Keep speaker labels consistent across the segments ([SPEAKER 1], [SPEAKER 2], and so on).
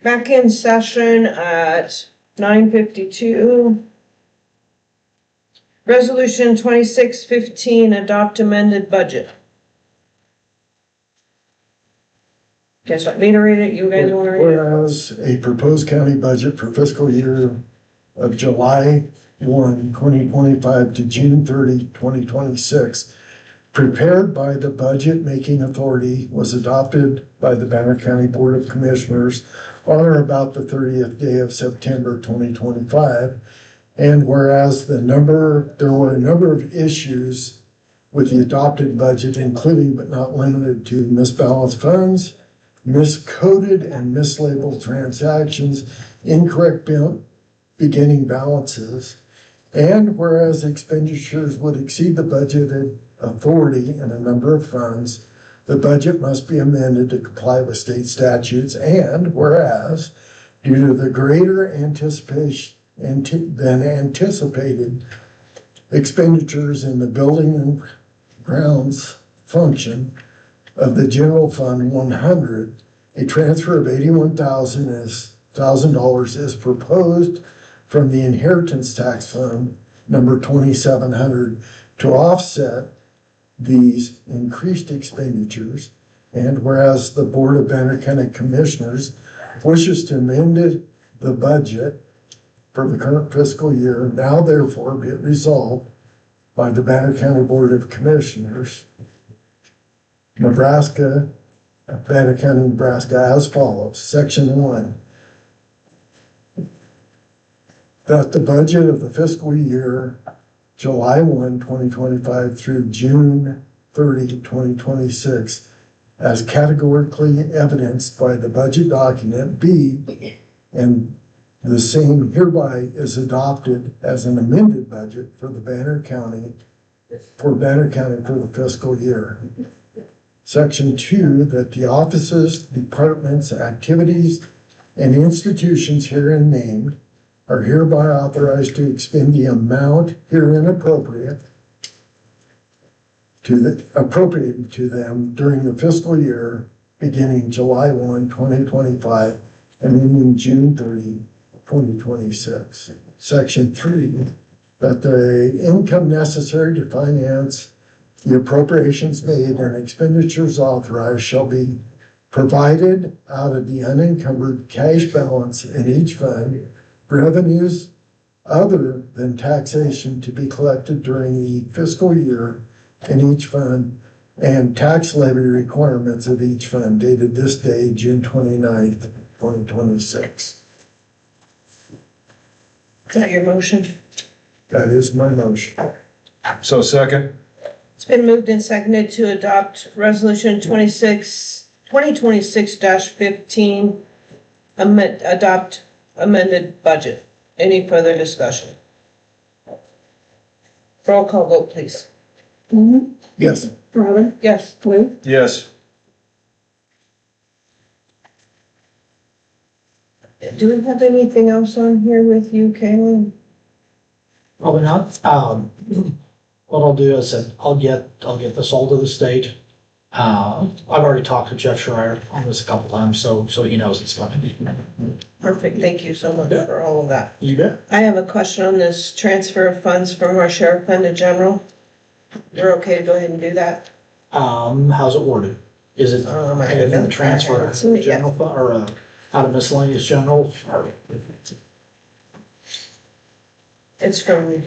[SPEAKER 1] Back in session at 9:52. Resolution 2615, adopt amended budget. Guess what, me to read it? You guys want to read it?
[SPEAKER 2] Whereas a proposed county budget for fiscal year of July 1, 2025 to June 30, 2026, prepared by the Budget Making Authority, was adopted by the Banner County Board of Commissioners on or about the 30th day of September 2025. And whereas there were a number of issues with the adopted budget, including but not limited to misbalanced funds, miscoded and mislabeled transactions, incorrect beginning balances, and whereas expenditures would exceed the budgeted authority in a number of funds, the budget must be amended to comply with state statutes, and whereas due to the greater than anticipated expenditures in the building and grounds function of the general fund 100, a transfer of $81,000 is proposed from the inheritance tax fund number 2700 to offset these increased expenditures. And whereas the Board of Banner County Commissioners wishes to amend the budget for the current fiscal year, now therefore be it resolved by the Banner County Board of Commissioners, Banner County, Nebraska, as follows. Section 1, that the budget of the fiscal year July 1, 2025 through June 30, 2026, as categorically evidenced by the budget document B, and the same hereby is adopted as an amended budget for the Banner County for the fiscal year. Section 2, that the offices, departments, activities, and institutions herein named are hereby authorized to expend the amount herein appropriated to them during the fiscal year beginning July 1, 2025 and ending June 30, 2026. Section 3, that the income necessary to finance the appropriations made and expenditures authorized shall be provided out of the unencumbered cash balance in each fund, revenues other than taxation to be collected during the fiscal year in each fund, and tax levy requirements of each fund dated this day, June 29th, 2026.
[SPEAKER 1] Is that your motion?
[SPEAKER 2] That is my motion.
[SPEAKER 3] So second.
[SPEAKER 1] It's been moved and seconded to adopt resolution 2026-15, adopt amended budget. Any further discussion? Roll call vote, please.
[SPEAKER 2] Yes.
[SPEAKER 4] Robin?
[SPEAKER 1] Yes.
[SPEAKER 4] Lou?
[SPEAKER 3] Yes.
[SPEAKER 1] Do we have anything else on here with you, Kaylin?
[SPEAKER 5] Probably not. What I'll do is that I'll get this all to the state. I've already talked to Jeff Schreier on this a couple times, so he knows it's coming.
[SPEAKER 1] Perfect. Thank you so much for all of that.
[SPEAKER 5] You bet.
[SPEAKER 1] I have a question on this transfer of funds from our sheriff fund to general. You're okay to go ahead and do that?
[SPEAKER 5] How's it worded? Is it the transfer of general fund or out of miscellaneous general?
[SPEAKER 1] It's from.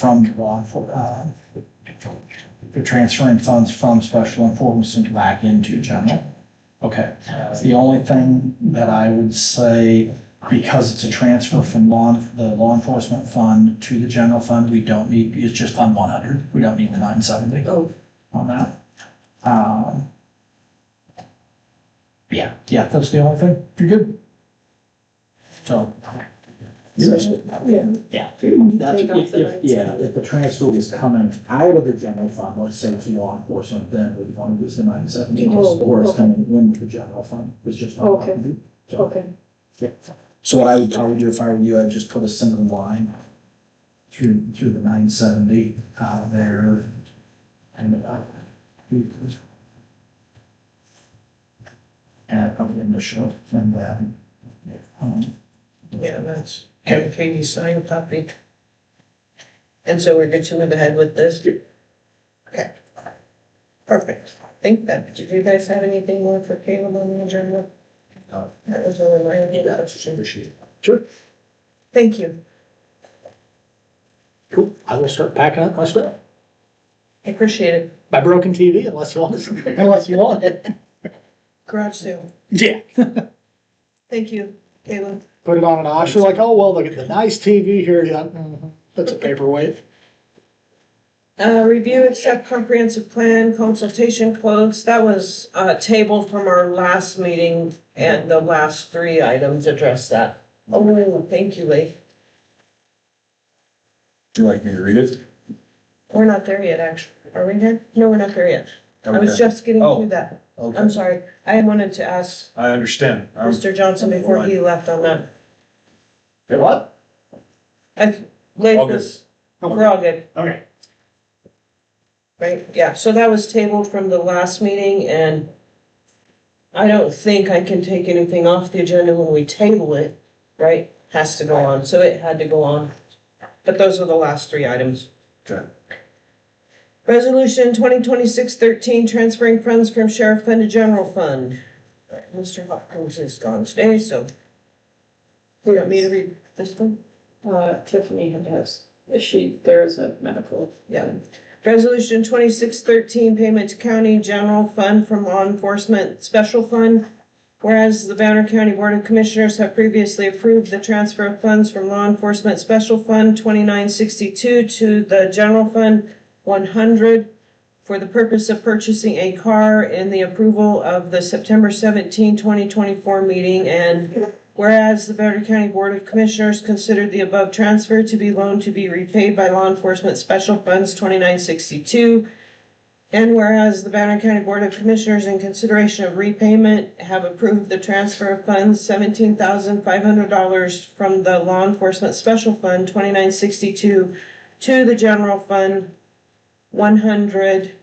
[SPEAKER 6] From you're transferring funds from special enforcement back into general. Okay. The only thing that I would say, because it's a transfer from the law enforcement fund to the general fund, we don't need, it's just fund 100. We don't need the 970 on that. Yeah, that's the only thing. You're good. So
[SPEAKER 2] Yes.
[SPEAKER 5] Yeah. That's if the transfer was coming out of the general fund, let's say to law enforcement, then we'd want to use the 970, or it's coming into the general fund, it's just.
[SPEAKER 3] Okay. Okay.
[SPEAKER 6] So what I would probably do if I were you, I'd just put a single line through the 970 there. And and probably initial and then.
[SPEAKER 1] Yeah, that's Katie's signed copy. And so we're good to move ahead with this? Okay. Perfect. I think that, did you guys have anything more for Caleb on the agenda?
[SPEAKER 6] No.
[SPEAKER 1] That was all my question.
[SPEAKER 6] Appreciate it.
[SPEAKER 5] Sure.
[SPEAKER 1] Thank you.
[SPEAKER 5] Cool. I will start packing up my stuff.
[SPEAKER 1] I appreciate it.
[SPEAKER 5] My broken TV, unless you want it, unless you want it.
[SPEAKER 1] Garage sale.
[SPEAKER 5] Yeah.
[SPEAKER 1] Thank you, Caleb.
[SPEAKER 5] Put it on an auction, like, oh, well, look at the nice TV here. Yeah, that's a paperweight.
[SPEAKER 1] Review, accept comprehensive plan, consultation quotes. That was, tabled from our last meeting, and the last three items address that. Oh, thank you, Lee.
[SPEAKER 4] Would you like me to read it?
[SPEAKER 1] We're not there yet, actually. Are we here? No, we're not there yet. I was
[SPEAKER 4] Okay.
[SPEAKER 1] just getting
[SPEAKER 4] Oh.
[SPEAKER 1] through that.
[SPEAKER 4] Okay,
[SPEAKER 1] I'm sorry. I wanted to ask
[SPEAKER 4] I understand.
[SPEAKER 1] Mr. Johnson before he left on that.
[SPEAKER 5] Hey, what?
[SPEAKER 1] Lee,
[SPEAKER 4] All good.
[SPEAKER 1] we're all good,
[SPEAKER 5] Okay.
[SPEAKER 1] right? Yeah, so that was tabled from the last meeting, and I don't think I can take anything off the agenda when we table it, right? Has to go on, so it had to go on. But those are the last three items.
[SPEAKER 4] Okay.
[SPEAKER 1] Resolution 2026-13, transferring funds from sheriff fund to general fund. Mr. Hopkins is gone today, so you want me to read this one?
[SPEAKER 3] Tiffany has, there's a medical.
[SPEAKER 1] Yeah. Resolution 2613, payment to county general fund from law enforcement special fund. Whereas the Banner County Board of Commissioners have previously approved the transfer of funds from law enforcement special fund 2962 to the general fund 100 for the purpose of purchasing a car in the approval of the September 17, 2024 meeting. And whereas the Banner County Board of Commissioners considered the above transfer to be loaned to be repaid by law enforcement special funds 2962. And whereas the Banner County Board of Commissioners, in consideration of repayment, have approved the transfer of funds $17,500 from the Law Enforcement Special Fund 2962 to the General Fund 100,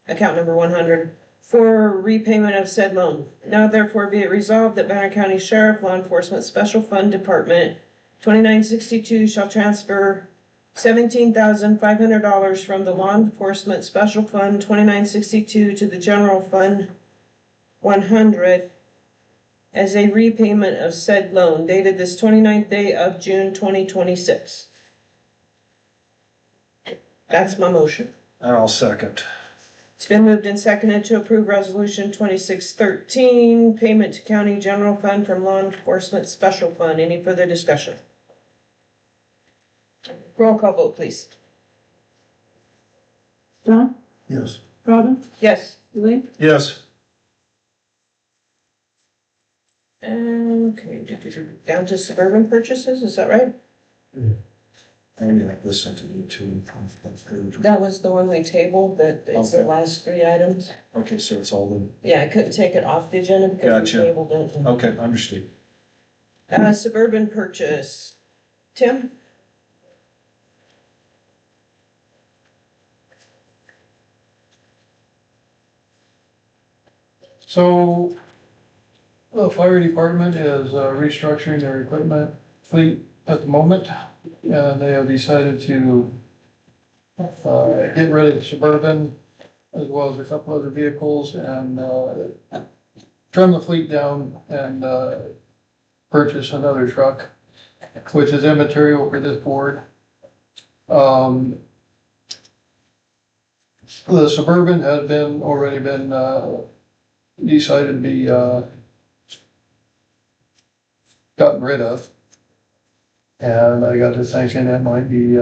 [SPEAKER 1] account number 100, for repayment of said loan. Now therefore be it resolved that Banner County Sheriff Law Enforcement Special Fund Department 2962 shall transfer $17,500 from the Law Enforcement Special Fund 2962 to the General Fund 100 as a repayment of said loan dated this 29th day of June 2026. That's my motion.
[SPEAKER 4] And I'll second.
[SPEAKER 1] It's been moved and seconded to approve Resolution 2613, payment to County General Fund from Law Enforcement Special Fund. Any further discussion? Roll call vote, please.
[SPEAKER 3] John?
[SPEAKER 2] Yes.
[SPEAKER 3] Robin?
[SPEAKER 1] Yes.
[SPEAKER 3] Lee?
[SPEAKER 4] Yes.
[SPEAKER 1] Okay, down to suburban purchases, is that right?
[SPEAKER 4] I need to listen to you too.
[SPEAKER 1] That was the one we tabled, that it's the
[SPEAKER 4] Okay.
[SPEAKER 1] last three items.
[SPEAKER 4] Okay, so it's all the,
[SPEAKER 1] Yeah, I couldn't take it off the agenda because
[SPEAKER 4] Gotcha.
[SPEAKER 1] we tabled it.
[SPEAKER 4] okay, understood.
[SPEAKER 1] Suburban purchase. Tim?
[SPEAKER 7] So the fire department is restructuring their equipment fleet at the moment. And they have decided to get rid of the Suburban as well as a couple other vehicles and trim the fleet down and purchase another truck, which is immaterial for this board. The Suburban has already been decided to be gotten rid of. And I got to thinking that might be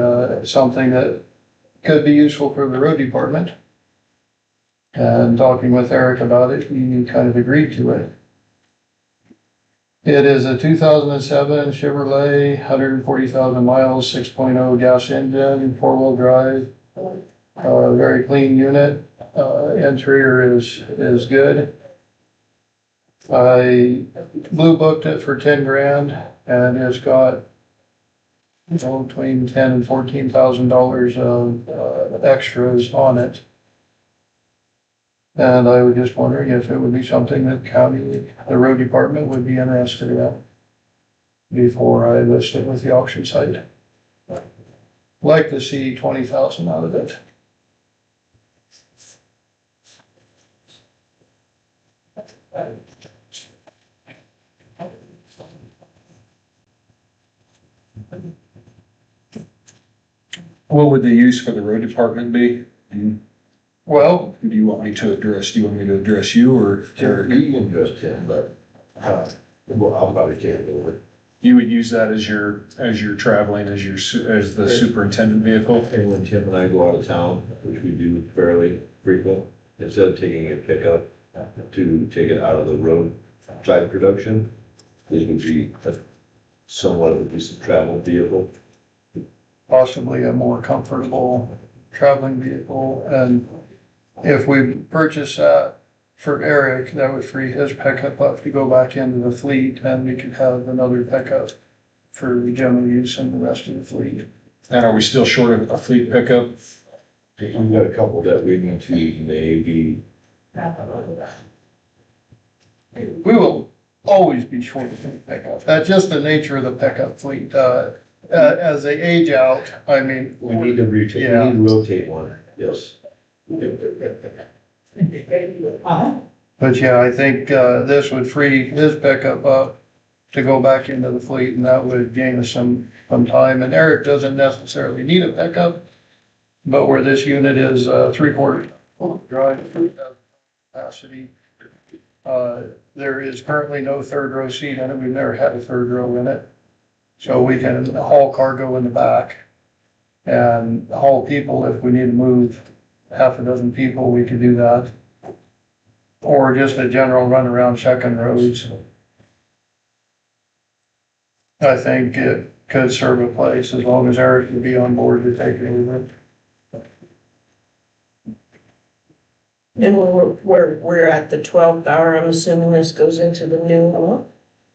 [SPEAKER 7] something that could be useful for the road department. And talking with Eric about it, he kind of agreed to it. It is a 2007 Chevrolet, 140,000 miles, 6.0 gas engine, four-wheel drive. Very clean unit. Interior is good. I blue booked it for 10 grand and it's got, you know, between $10,000 and $14,000 of extras on it. And I was just wondering if it would be something that the road department would be interested in before I list it with the auction site. Like to see 20,000 out of it.
[SPEAKER 4] What would the use for the road department be? And
[SPEAKER 7] Well,
[SPEAKER 4] who do you want me to address? Do you want me to address you or Eric?
[SPEAKER 8] You can address Tim, but, well, I'll probably can't do it.
[SPEAKER 4] You would use that as your traveling, as the superintendent vehicle?
[SPEAKER 8] And when Tim and I go out of town, which we do fairly frequent, instead of taking a pickup to take it out of the road side production, this would be somewhat of a decent travel vehicle.
[SPEAKER 7] possibly a more comfortable traveling vehicle. And if we purchase that for Eric, that would free his pickup up to go back into the fleet and we could have another pickup for general use and the rest of the fleet.
[SPEAKER 4] And are we still short of a fleet pickup?
[SPEAKER 8] We've got a couple that we need to maybe,
[SPEAKER 7] We will always be short of fleet pickup. That's just the nature of the pickup fleet. As they age out, I mean.
[SPEAKER 8] we need to rotate,
[SPEAKER 7] Yeah.
[SPEAKER 8] we need to rotate one, yes.
[SPEAKER 7] But yeah, I think, this would free his pickup up to go back into the fleet and that would gain us some time. And Eric doesn't necessarily need a pickup, but where this unit is, 3/4 drive capacity, there is currently no third row seat in it. We've never had a third row in it. So we can haul cargo in the back and haul people if we need to move half a dozen people, we could do that. Or just a general run around checking roads. I think it could serve a place as long as Eric would be on board to take it over.
[SPEAKER 1] And we're at the 12th hour, I'm assuming this goes into the new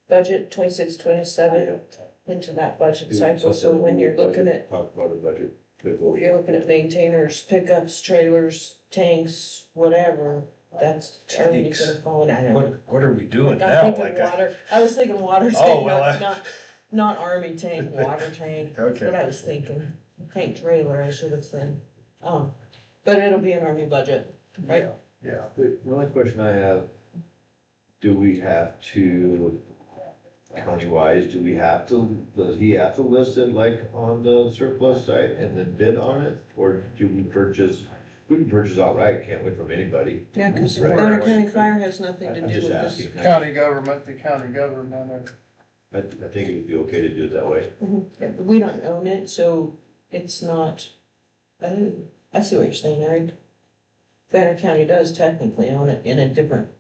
[SPEAKER 1] budget, 26, 27, into that budget cycle, so when you're looking at,
[SPEAKER 8] Talk about a budget before.
[SPEAKER 1] you're looking at maintainers, pickups, trailers, tanks, whatever, that's everything's gonna fall into that.
[SPEAKER 4] What are we doing
[SPEAKER 1] I'm
[SPEAKER 4] now?
[SPEAKER 1] thinking
[SPEAKER 4] Like,
[SPEAKER 1] water, I was thinking water
[SPEAKER 4] Oh,
[SPEAKER 1] tank,
[SPEAKER 4] well,
[SPEAKER 1] not army tank, water tank, that's what I
[SPEAKER 4] okay.
[SPEAKER 1] was thinking, tank trailer, I should have said. But it'll be in our new budget, right?
[SPEAKER 7] Yeah.
[SPEAKER 8] The only question I have, do we have to, county-wise, do we have to, does he have to list it like on the surplus site and then bid on it? Or do we can purchase outright, can't wait from anybody?
[SPEAKER 1] Yeah, cause
[SPEAKER 8] Right.
[SPEAKER 1] Bonner County Fire has nothing to
[SPEAKER 8] I'm
[SPEAKER 1] do
[SPEAKER 8] just
[SPEAKER 1] with this.
[SPEAKER 8] asking.
[SPEAKER 7] County government, the county government,
[SPEAKER 8] I think it would be okay to do it that way.
[SPEAKER 1] Yeah, but we don't own it, so it's not, I see what you're saying, Eric. Banner County does technically own it in a different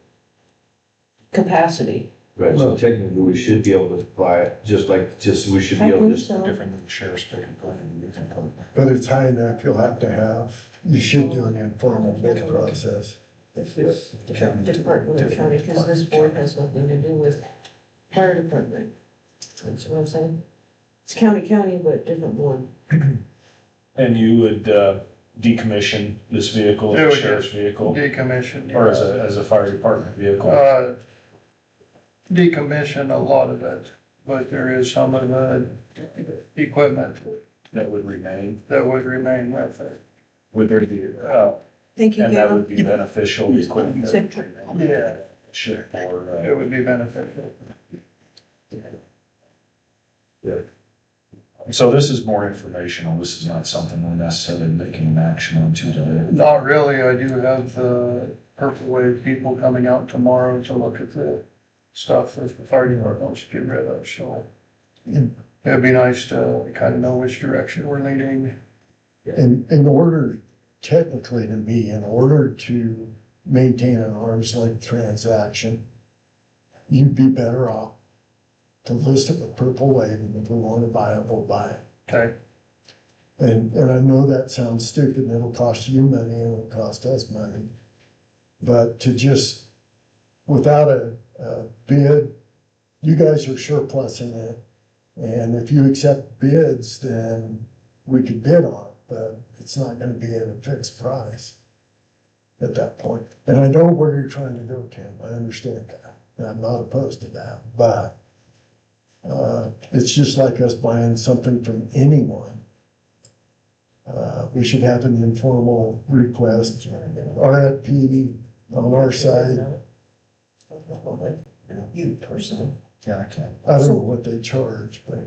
[SPEAKER 1] capacity.
[SPEAKER 8] Right, so technically we should be able to supply it, just we should be
[SPEAKER 1] I
[SPEAKER 8] able
[SPEAKER 1] think
[SPEAKER 8] to.
[SPEAKER 1] so.
[SPEAKER 4] Different than the sheriff's pickup.
[SPEAKER 2] But it's high enough, you'll have to have, you should do an informal bid process.
[SPEAKER 1] Department of County, because this board has nothing to do with fire department. That's what I'm saying. It's county, but different board.
[SPEAKER 4] And you would decommission this vehicle,
[SPEAKER 7] Yeah,
[SPEAKER 4] the
[SPEAKER 7] we
[SPEAKER 4] sheriff's vehicle,
[SPEAKER 7] decommission.
[SPEAKER 4] or as a fire department vehicle?
[SPEAKER 7] Decommission a lot of it, but there is some of the equipment
[SPEAKER 4] That would remain?
[SPEAKER 7] that would remain with it.
[SPEAKER 4] Would there be,
[SPEAKER 1] Thank you,
[SPEAKER 4] and that
[SPEAKER 1] Gail.
[SPEAKER 4] would be beneficial equipment? that would remain?
[SPEAKER 7] Yeah,
[SPEAKER 4] Sure,
[SPEAKER 7] it
[SPEAKER 4] or,
[SPEAKER 7] would be beneficial.
[SPEAKER 4] so this is more informational, this is not something we're necessarily making an action on today.
[SPEAKER 7] Not really, I do have the Purple Wave people coming out tomorrow to look at the stuff that the fire department wants to get rid of, so. It'd be nice to kind of know which direction we're leaning.
[SPEAKER 2] In order, technically to me, in order to maintain an arm's length transaction, you'd be better off to list it with Purple Wave, and if we want to buy it, we'll buy it.
[SPEAKER 7] Okay,
[SPEAKER 2] And I know that sounds stupid, and it'll cost you money, and it'll cost us money. But to just, without a bid, you guys are surplusing it. And if you accept bids, then we could bid on it, but it's not gonna be at a fixed price at that point. And I know where you're trying to go, Tim, I understand that, and I'm not opposed to that, but it's just like us buying something from anyone. We should have an informal request, RFP on our side.
[SPEAKER 1] You personally.
[SPEAKER 2] Yeah, I can't. I don't know what they charge, but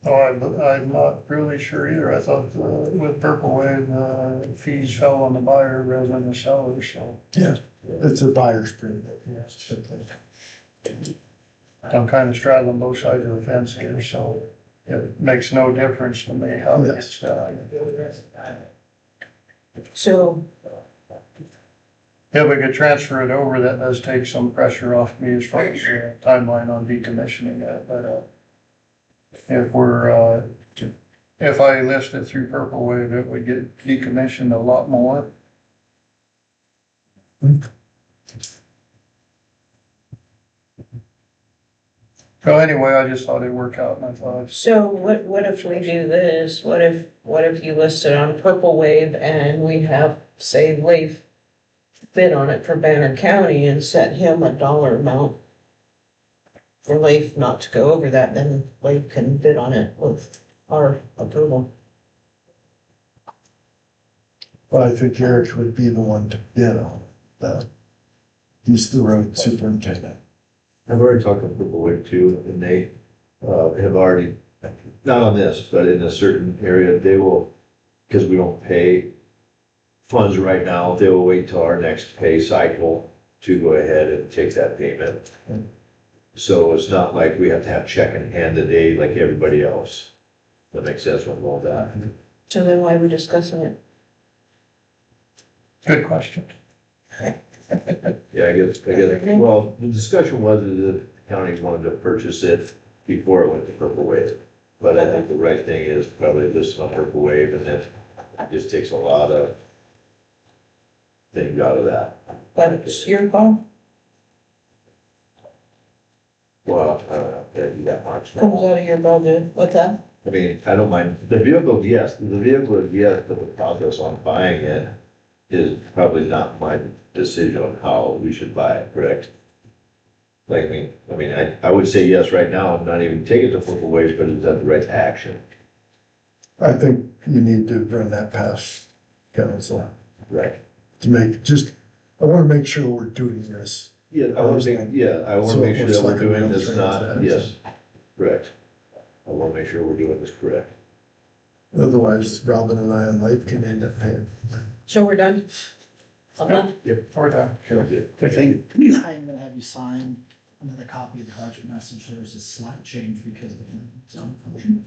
[SPEAKER 7] oh, I'm not really sure either. I thought with Purple Wave, fees fell on the buyer rather than the seller, so.
[SPEAKER 2] yeah, it's a buyer's premium.
[SPEAKER 7] Yes. I'm kind of straddling both sides of the fence here, so it makes no difference to me how it gets done.
[SPEAKER 1] So,
[SPEAKER 7] If we could transfer it over, that does take some pressure off me as far as timeline on decommissioning it, but, if I list it through Purple Wave, it would get decommissioned a lot more. So anyway, I just thought it'd work out, and I thought,
[SPEAKER 1] so what if we do this? What if you list it on Purple Wave and we have, say, Leif bid on it for Banner County and set him a dollar amount for Leif not to go over that, then Leif can bid on it with our approval.
[SPEAKER 2] Well, I think Eric would be the one to bid on that. He's the road superintendent.
[SPEAKER 8] I've already talked to Purple Wave too, and they, have already, not on this, but in a certain area, they will, because we don't pay funds right now, they will wait till our next pay cycle to go ahead and take that payment. So it's not like we have to have check in hand today like everybody else. That makes sense with all that.
[SPEAKER 1] So then why are we discussing it?
[SPEAKER 7] good question.
[SPEAKER 8] Yeah, I guess, well, the discussion was that the county wanted to purchase it before it went to Purple Wave. But I think the right thing is probably list on Purple Wave, and then it just takes a lot of things out of that.
[SPEAKER 1] But it's your call,
[SPEAKER 8] Well, I don't know, can't do that much.
[SPEAKER 1] comes out of your budget, what's that?
[SPEAKER 8] I mean, I don't mind, the vehicle, yes, but the process on buying it is probably not my decision on how we should buy it, correct? Like, I mean, I would say yes right now, I'm not even taking it to Purple Wave, but is that the right action?
[SPEAKER 2] I think you need to run that past council
[SPEAKER 8] Right.
[SPEAKER 2] to make, just, I wanna make sure we're doing this.
[SPEAKER 8] Yeah, I wanna make sure that we're doing this not, yes, correct. I wanna make sure we're doing this correct.
[SPEAKER 2] Otherwise, Robin and I and Leif can end up paying.
[SPEAKER 1] So we're done? I'm done?
[SPEAKER 7] We're done.
[SPEAKER 6] I think I'm gonna have you sign another copy of the budget message. There's a slight change because of the zone function.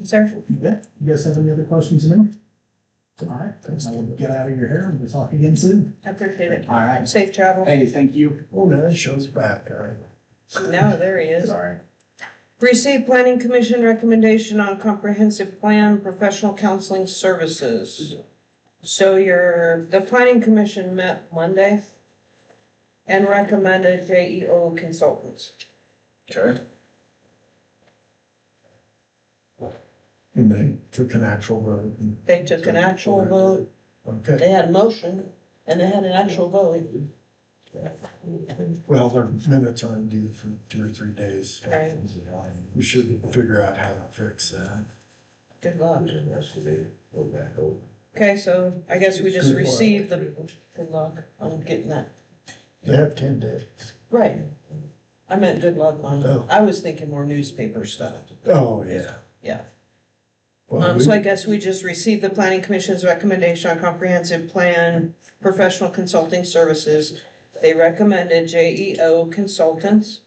[SPEAKER 1] Sir?
[SPEAKER 6] You bet. You guys have any other questions in there? All right, thanks. I will get out of your hair and we'll talk again soon.
[SPEAKER 1] I appreciate it.
[SPEAKER 6] All right.
[SPEAKER 1] Safe travel.
[SPEAKER 6] Hey, thank you.
[SPEAKER 2] Oh, now it shows back, all right.
[SPEAKER 1] Now, there he is.
[SPEAKER 6] Sorry.
[SPEAKER 1] Receive planning commission recommendation on comprehensive plan, professional counseling services. So the planning commission met Monday and recommended JEO consultants.
[SPEAKER 2] Okay. And they took an actual vote.
[SPEAKER 1] They took an actual vote,
[SPEAKER 2] Okay,
[SPEAKER 1] they had a motion, and they had an actual vote.
[SPEAKER 2] well, their minutes aren't due for 2 or 3 days.
[SPEAKER 1] Right.
[SPEAKER 2] We should figure out how to fix that.
[SPEAKER 1] Good luck. Okay, so I guess we just received the, good luck on getting that.
[SPEAKER 2] They have 10 days.
[SPEAKER 1] Right. I meant good luck on,
[SPEAKER 2] Oh.
[SPEAKER 1] I was thinking more newspaper stuff.
[SPEAKER 2] Oh, yeah.
[SPEAKER 1] Yeah.
[SPEAKER 2] Well,
[SPEAKER 1] So I guess we just received the planning commission's recommendation on comprehensive plan, professional consulting services. They recommended JEO consultants.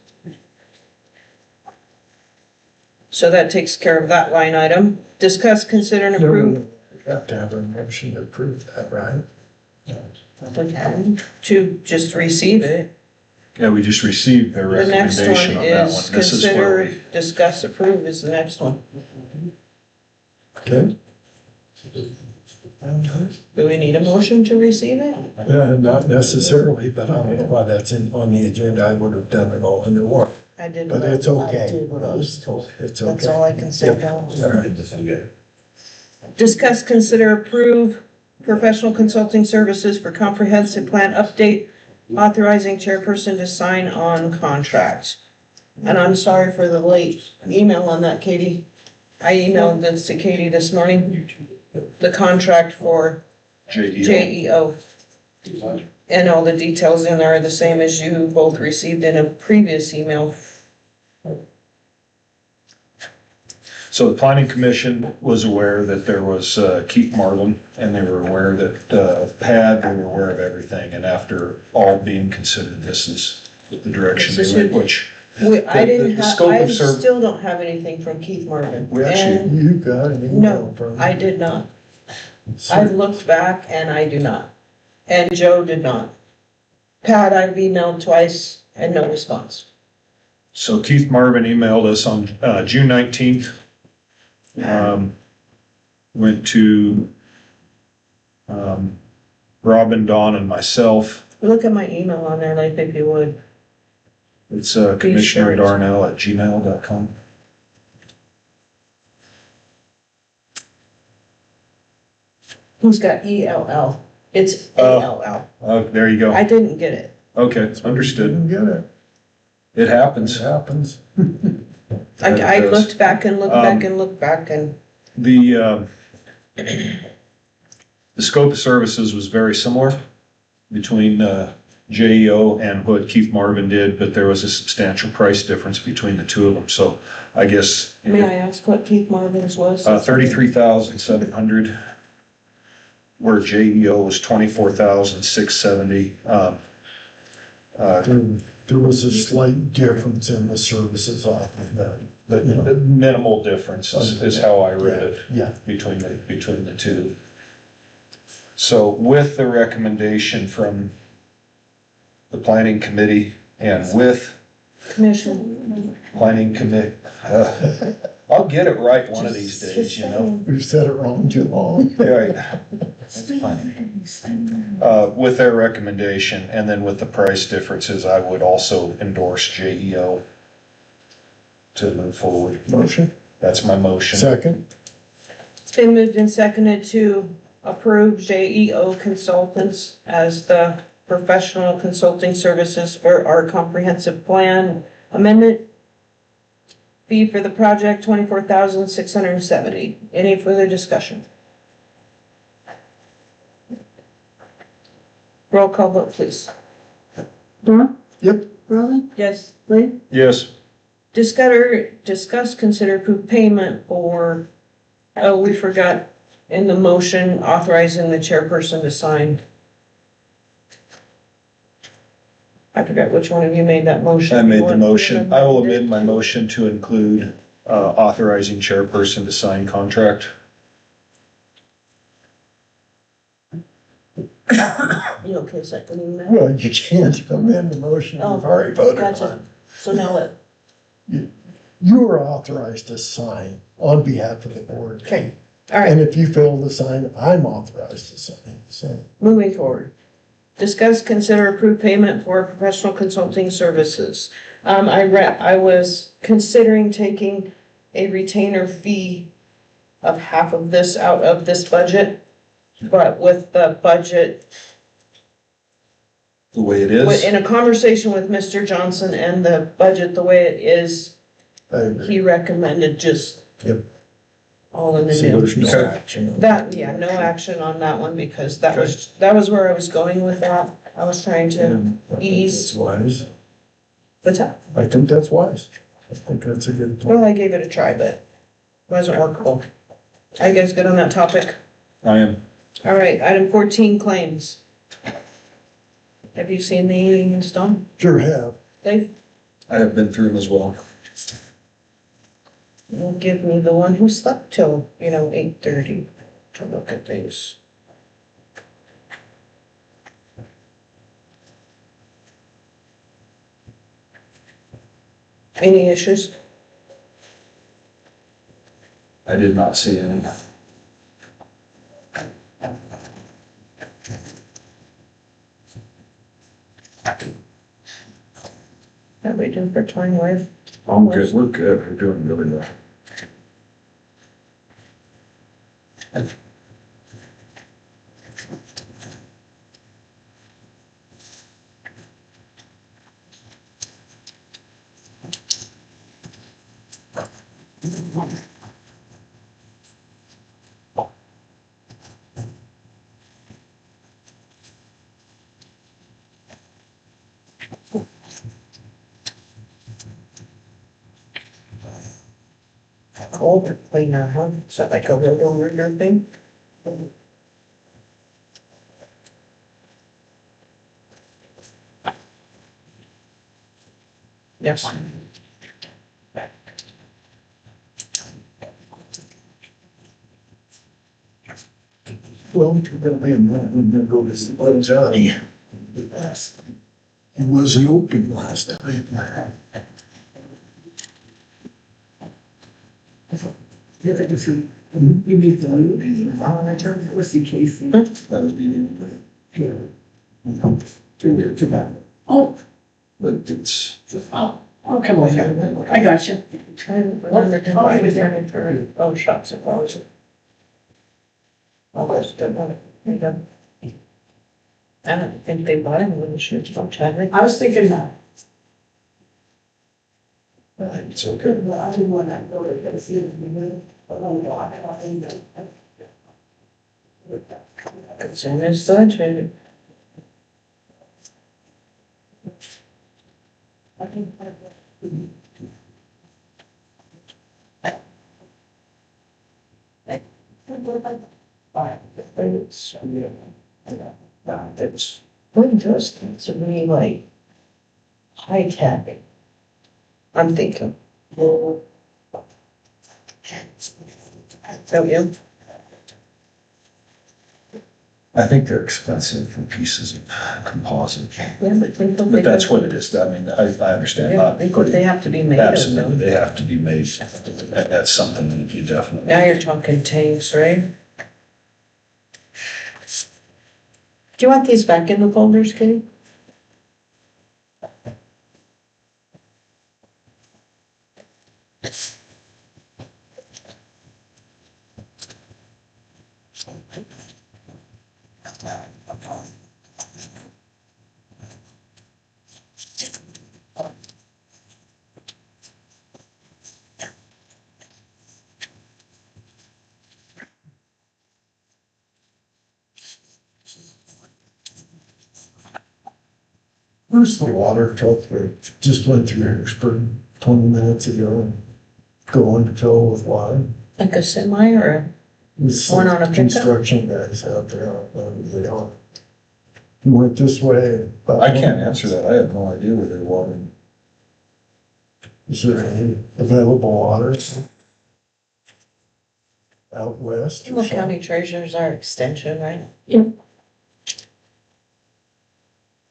[SPEAKER 1] So that takes care of that line item. Discuss, consider, and approve.
[SPEAKER 2] have to have a motion to approve that, right?
[SPEAKER 1] To just receive it.
[SPEAKER 4] Yeah, we just received their
[SPEAKER 1] The next one
[SPEAKER 4] recommendation on that
[SPEAKER 1] is
[SPEAKER 4] one. This is where
[SPEAKER 1] consider, discuss, approve is the next one.
[SPEAKER 2] Okay.
[SPEAKER 1] Do we need a motion to receive it?
[SPEAKER 2] Not necessarily, but I don't know why that's on the agenda. I would have done it all in one,
[SPEAKER 1] I did.
[SPEAKER 2] but it's
[SPEAKER 1] I
[SPEAKER 2] okay.
[SPEAKER 1] did.
[SPEAKER 2] It's
[SPEAKER 1] That's
[SPEAKER 2] okay.
[SPEAKER 1] all I can say.
[SPEAKER 2] Yep.
[SPEAKER 1] Bill.
[SPEAKER 2] All right.
[SPEAKER 1] Discuss, consider, approve professional consulting services for comprehensive plan update, authorizing chairperson to sign on contract. And I'm sorry for the late email on that, Katie. I emailed this to Katie this morning, the contract for
[SPEAKER 4] JEO.
[SPEAKER 1] JEO. And all the details in there are the same as you both received in a previous email.
[SPEAKER 4] So the planning commission was aware that there was Keith Marlin, and they were aware that PAD, they were aware of everything, and after all being considered, this is the direction they went, which.
[SPEAKER 1] I didn't
[SPEAKER 4] the
[SPEAKER 1] have,
[SPEAKER 4] scope
[SPEAKER 1] I
[SPEAKER 4] of
[SPEAKER 1] still don't have anything from Keith Marvin.
[SPEAKER 4] We actually-
[SPEAKER 1] And
[SPEAKER 2] You got an email
[SPEAKER 1] no,
[SPEAKER 2] from.
[SPEAKER 1] I did not. I've looked back and I do not. And Joe did not. Pat, I've emailed twice and no response.
[SPEAKER 4] So Keith Marvin emailed us on June 19th. Went to Robin, Dawn, and myself.
[SPEAKER 1] Look at my email on there like if you would.
[SPEAKER 4] It's commissioner.darnell@gmail.com.
[SPEAKER 1] Who's got ELL? It's
[SPEAKER 4] Oh.
[SPEAKER 1] ALL.
[SPEAKER 4] Oh, there you
[SPEAKER 1] I
[SPEAKER 4] go.
[SPEAKER 1] didn't get it.
[SPEAKER 4] Okay, understood.
[SPEAKER 2] Didn't get it.
[SPEAKER 4] It
[SPEAKER 2] It
[SPEAKER 4] happens.
[SPEAKER 2] happens.
[SPEAKER 1] I
[SPEAKER 4] That does.
[SPEAKER 1] looked back and looked back and looked back and
[SPEAKER 4] The scope of services was very similar between JEO and what Keith Marvin did, but there was a substantial price difference between the two of them. So I guess
[SPEAKER 1] may I ask what Keith Marvin's was?
[SPEAKER 4] 33,700, where JEO was 24,670.
[SPEAKER 2] There was a slight difference in the services offered then, but you know.
[SPEAKER 4] Minimal difference is how I read it.
[SPEAKER 2] Yeah.
[SPEAKER 4] Between the two. So with the recommendation from the planning committee and with
[SPEAKER 1] Commission.
[SPEAKER 4] planning commit, I'll get it right one of these days, you know?
[SPEAKER 2] We've said it wrong too long.
[SPEAKER 4] Right. That's fine. With their recommendation and then with the price differences, I would also endorse JEO to move forward.
[SPEAKER 2] Motion,
[SPEAKER 4] That's my motion.
[SPEAKER 2] second,
[SPEAKER 1] It's been moved and seconded to approve JEO Consultants as the professional consulting services for our comprehensive plan amendment. Fee for the project, $24,670. Any further discussion? Roll call vote, please.
[SPEAKER 9] Dawn?
[SPEAKER 2] Yep.
[SPEAKER 9] Rolling?
[SPEAKER 1] Yes.
[SPEAKER 9] Lee?
[SPEAKER 4] Yes.
[SPEAKER 1] Discuss, consider approve payment for, oh, we forgot in the motion authorizing the chairperson to sign. I forgot which one of you made that motion.
[SPEAKER 4] I made the motion. I will amend my motion to include authorizing chairperson to sign contract.
[SPEAKER 1] You okay seconding that?
[SPEAKER 2] well, you can't amend the motion you've already voted
[SPEAKER 1] Gotcha.
[SPEAKER 2] on.
[SPEAKER 1] So now what?
[SPEAKER 2] You are authorized to sign on behalf of the board.
[SPEAKER 1] Okay, all right,
[SPEAKER 2] And if you fail to sign, I'm authorized to sign, so.
[SPEAKER 1] moving forward. Discuss, consider approve payment for professional consulting services. I was considering taking a retainer fee of half of this out of this budget, but with the budget,
[SPEAKER 4] The way it is.
[SPEAKER 1] in a conversation with Mr. Johnson and the budget the way it is,
[SPEAKER 2] I agree.
[SPEAKER 1] he recommended just
[SPEAKER 2] Yep.
[SPEAKER 1] all in the
[SPEAKER 2] So
[SPEAKER 1] new.
[SPEAKER 2] there's no action on
[SPEAKER 1] That, yeah, no action on that one because that was where I was going with that. I was trying to ease.
[SPEAKER 2] That's wise.
[SPEAKER 1] the top.
[SPEAKER 2] I think that's wise. I think that's a good point.
[SPEAKER 1] Well, I gave it a try, but it wasn't workable. Are you guys good on that topic?
[SPEAKER 4] I am.
[SPEAKER 1] All right, item 14, claims. Have you seen these, Don?
[SPEAKER 2] Sure have.
[SPEAKER 1] Dave?
[SPEAKER 4] I have been through them as well.
[SPEAKER 1] Will give me the one who slept till, 8:30. to look at these. Any issues?
[SPEAKER 4] I did not see any.
[SPEAKER 1] That we do for 25?
[SPEAKER 4] Good, we're good, we're doing really well.
[SPEAKER 1] Cold cleaner, huh? Is that like a little rigger thing? Yes.
[SPEAKER 2] Well, you're gonna be in that, and then go to see Johnny. He wasn't open last time.
[SPEAKER 9] You need the monitor, what's the case?
[SPEAKER 4] That would be,
[SPEAKER 9] Oh,
[SPEAKER 4] but it's,
[SPEAKER 9] oh, come on, I got you.
[SPEAKER 1] Trying to remember to buy it for both shops of those. Oh, that's good. There you go. I don't think they bought him when the shoots from Chadwick.
[SPEAKER 9] I was thinking that.
[SPEAKER 4] it's okay.
[SPEAKER 9] But I didn't want to go to see it, but oh, no, I don't know.
[SPEAKER 1] It's in his budget.
[SPEAKER 9] I think.
[SPEAKER 1] It's really interesting to me, like high tech. I'm thinking. So yeah,
[SPEAKER 4] I think they're expensive for pieces of composite,
[SPEAKER 1] yeah, but think of
[SPEAKER 4] but that's what it is. I mean, I understand.
[SPEAKER 1] Yeah,
[SPEAKER 4] Not
[SPEAKER 1] think what they have to be made of.
[SPEAKER 4] Absolutely,
[SPEAKER 1] Though.
[SPEAKER 4] they have to be made. That's something that you definitely.
[SPEAKER 1] Now you're talking tanks, right? Do you want these back in the folders, Kitty?
[SPEAKER 2] Where's the water filter? Just went through Harrisburg 20 minutes ago. Going to fill with water.
[SPEAKER 1] Like a semi or a
[SPEAKER 2] There's
[SPEAKER 1] One on a
[SPEAKER 2] some
[SPEAKER 1] pickup?
[SPEAKER 2] construction guys out there. They don't. He went this way.
[SPEAKER 4] I can't answer that. I have no idea where they're watering.
[SPEAKER 2] Is there any available water out west? or
[SPEAKER 1] Kimball
[SPEAKER 2] something?
[SPEAKER 1] County Treasurer's our extension, right?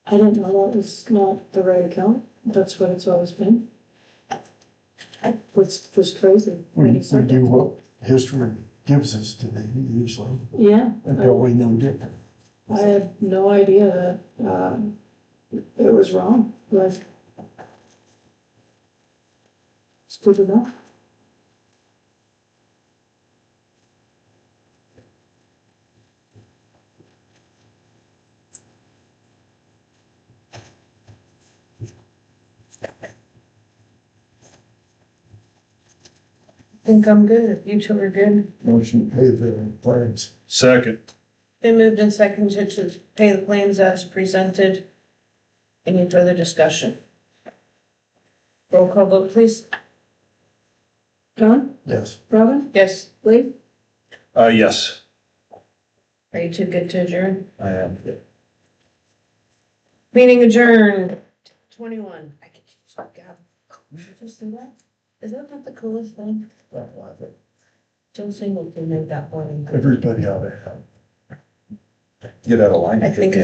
[SPEAKER 3] I didn't know that was not the right account. That's what it's always been. Which was crazy.
[SPEAKER 2] We do what history gives us today usually,
[SPEAKER 3] Yeah,
[SPEAKER 2] until we know different.
[SPEAKER 3] I had no idea that, it was wrong, but it's good enough.
[SPEAKER 1] Think I'm good. If you two are good.
[SPEAKER 2] Motion to pay the claims.
[SPEAKER 4] Second.
[SPEAKER 1] Been moved and seconded to pay the claims as presented. Any further discussion? Roll call vote, please.
[SPEAKER 3] John,
[SPEAKER 2] Yes.
[SPEAKER 3] Robin,
[SPEAKER 1] Yes.
[SPEAKER 3] Lee,
[SPEAKER 4] Yes,
[SPEAKER 1] Are you two good to adjourn?
[SPEAKER 4] I am.
[SPEAKER 1] Meeting adjourned. 21. I can just, God, just do that? Is that not the coolest thing? Joe Singleton made that one.
[SPEAKER 2] Everybody ought to have.
[SPEAKER 4] Get out of line.
[SPEAKER 1] I think